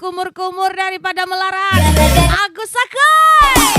kumur-kumur daripada melarat. Agus Sakai.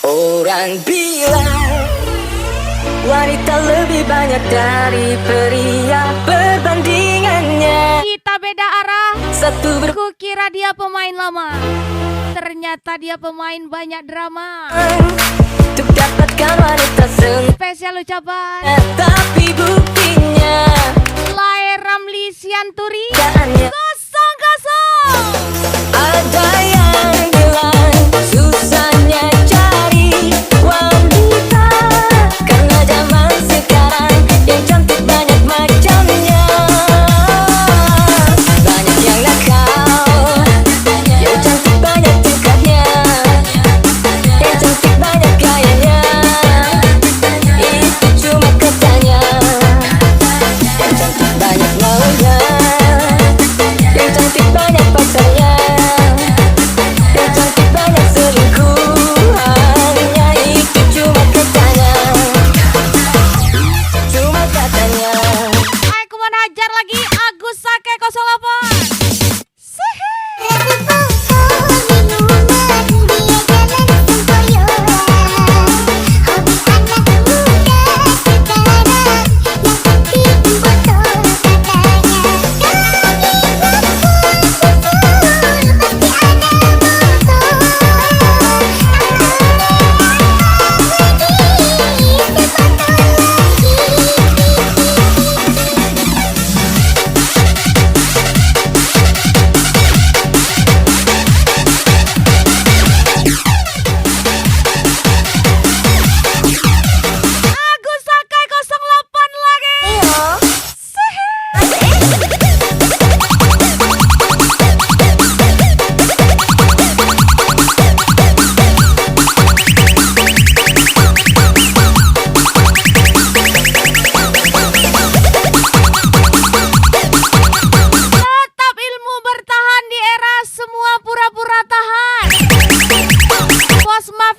Orang bilang wanita lebih banyak dari pria, perbandingannya kita beda arah. Satu Kukira dia pemain lama, ternyata dia pemain banyak drama. Untuk dapatkan wanita Spesial ucapan tapi buktinya Lae Ramli Sianturi keadaannya kosong-kosong. Ada yang bilang susahnya cari wanita karena zaman sekarang yang cantik banyak macamnya. Banyak yang nakal, yang cantik banyak tingkahnya, yang cantik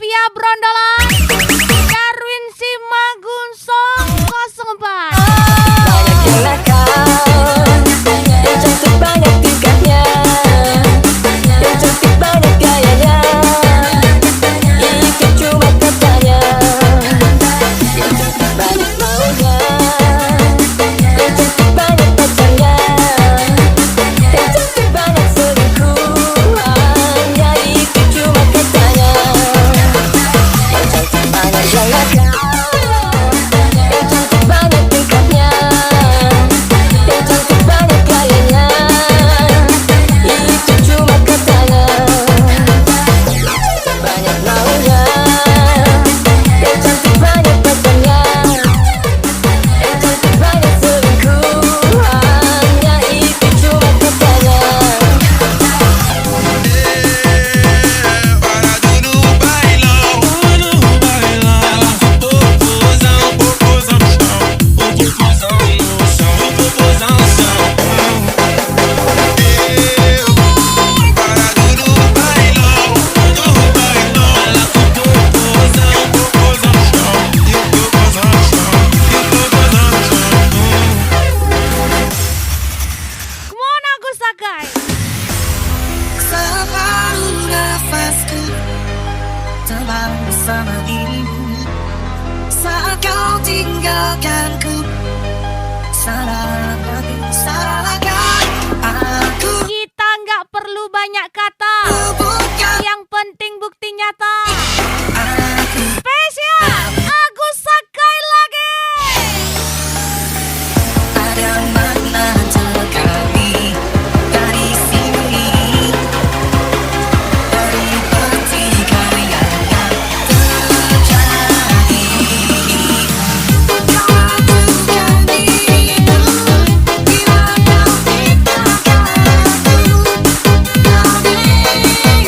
Arya Brondolan, Darwin Simagun Song 04. Banyak yang nakal, yang cantik banyak tingkahnya, yang cantik banyak gayanya. Itu cuma katanya. Yang cantik banyak maunya, yang cantik banyak pacarnya, yang cantik banyak selingkuhannya. Itu cuma katanya. Yang cantik banyak yang nakal, yang cantik banyak tingkahnya, yang cantik banyak gayanya. Itu cuma katanya. Yang cantik banyak maunya, yang cantik banyak pacarnya, yang cantik banyak selingkuhannya. Itu cuma katanya. Para tudo bailão, ela com popozão, popozão no chão, popozão no chão, popozão no chão. Para tudo bailão, ela com popozão, popozão no chão, e o popozão no chão, e o popozão no chão. Come on Agus Sakai. Separuh nafasku terbang bersama dirimu. Saat kau tinggalkanku, salahkan aku. Kita nggak perlu banyak kata, Bukan yang penting bukti nyata. aku. Spesial Agus Sakai lagi. Ada makna terkali dari sini, dari pertikaian yang terjadi. Kau lakukan dirimu bila kau tinggalkan aku. Kau diriku.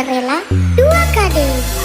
Cinderella 2KD.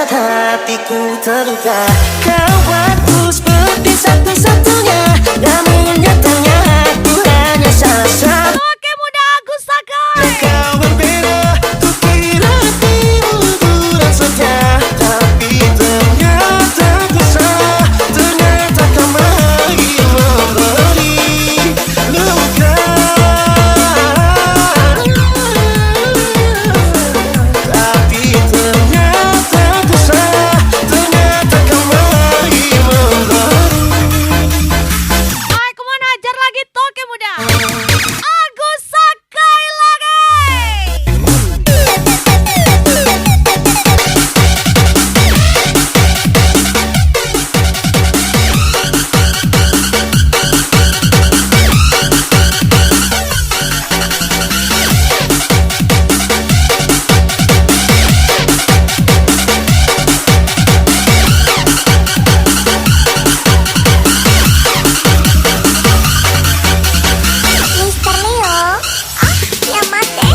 membuat hatiku terluka. Kau buatku seperti satu-satunya, namun nyatanya aku hanya salah satu. Oke muda Agus Sakai. Kau berbeda, ku kira hatimu bulan saja, tapi ternyata ku salah. Ternyata kau lagi memberi luka. Tapi ternyata ku salah. Ternyata kau lagi memberi. Hai kemana ajar lagi toke muda. Agus Sakai lagi. Mister Leo, ya mate.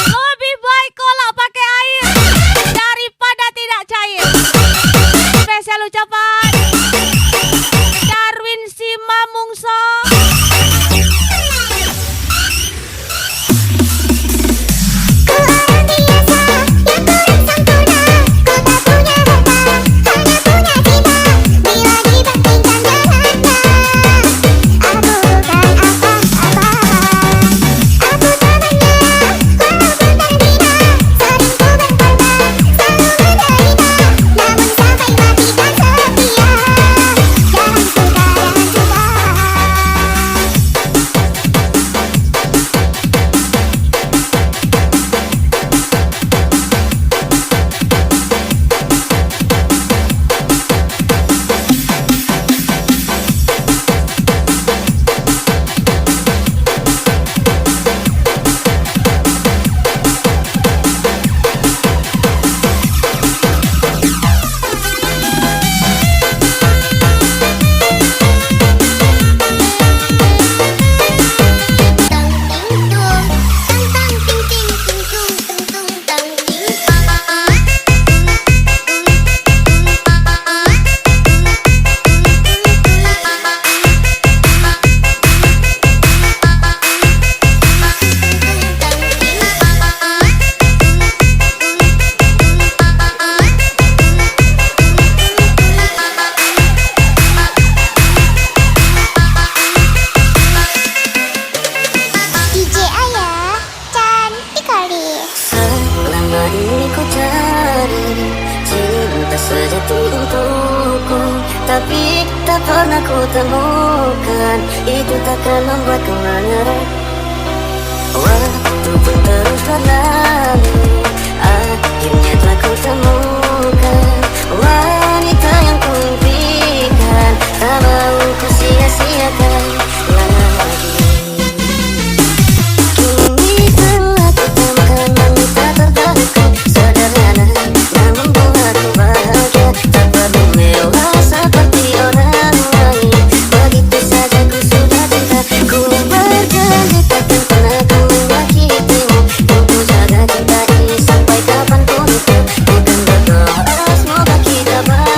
Lebih baik kolak pakai air daripada tidak cair. Spesial ucapan Darwin Simamungso. Ku orang biasa, yang kurang sempurna. Ku tak punya harta, hanya punya cinta. Bila dibandingkan dengannya, aku bukan apa-apa. Aku temannya, walaupun berbeda. Sering ku berkorban, selalu menderita. Namun sampai mati kan setia. Jangan suka, jangan suka. DJ Ayah, cantik kali. Selama ini ku cari cinta sejati untukku, tapi tak pernah ku temukan. Itu takkan membuatku menyerah. Waktu pun terus berlalu, akhirnya telah ku temukan wanita yang ku impikan. Tak mau ku sia-siakan lagi. Kini telah ku temukan wanita terbaikku, sederhana namun buatku bahagia. Tak perlu mewah seperti orang lain, begitu saja ku sudah cinta. Ku berjanji takkan pernah ku menyakitimu, untuk jaga cinta ini sampai kapanpun. Ku kan berdoa semoga kita bahagia.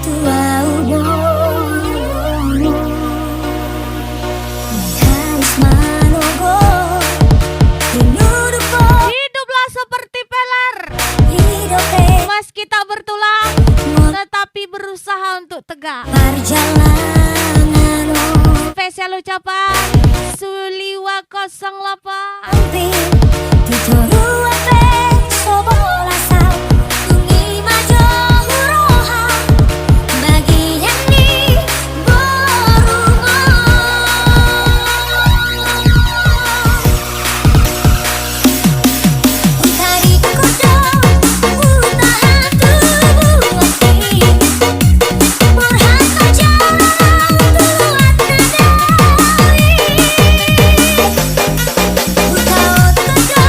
tua harus menunggu Hiduplah seperti peler, hidupnya meski tak bertulang, tetapi berusaha untuk tegak. perjalanan Spesial ucapan Suliwa 08. tapi ditoru ape sobola sao tungi majo huroha bagian di Untari kodo utahan tubuh hati Murhan berjalan tuat nadai Utaut kodo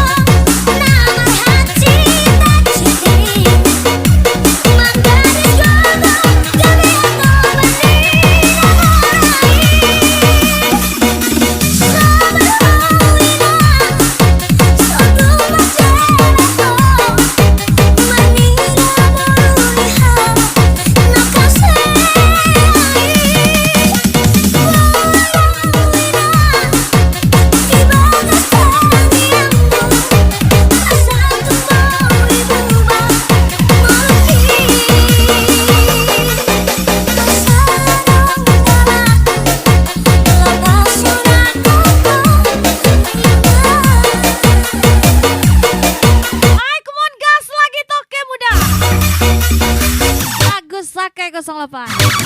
namar hati tak citi Manggaris gogo gabi atau bandina Hai, come on gas lagi toke muda. Agus Sake 08.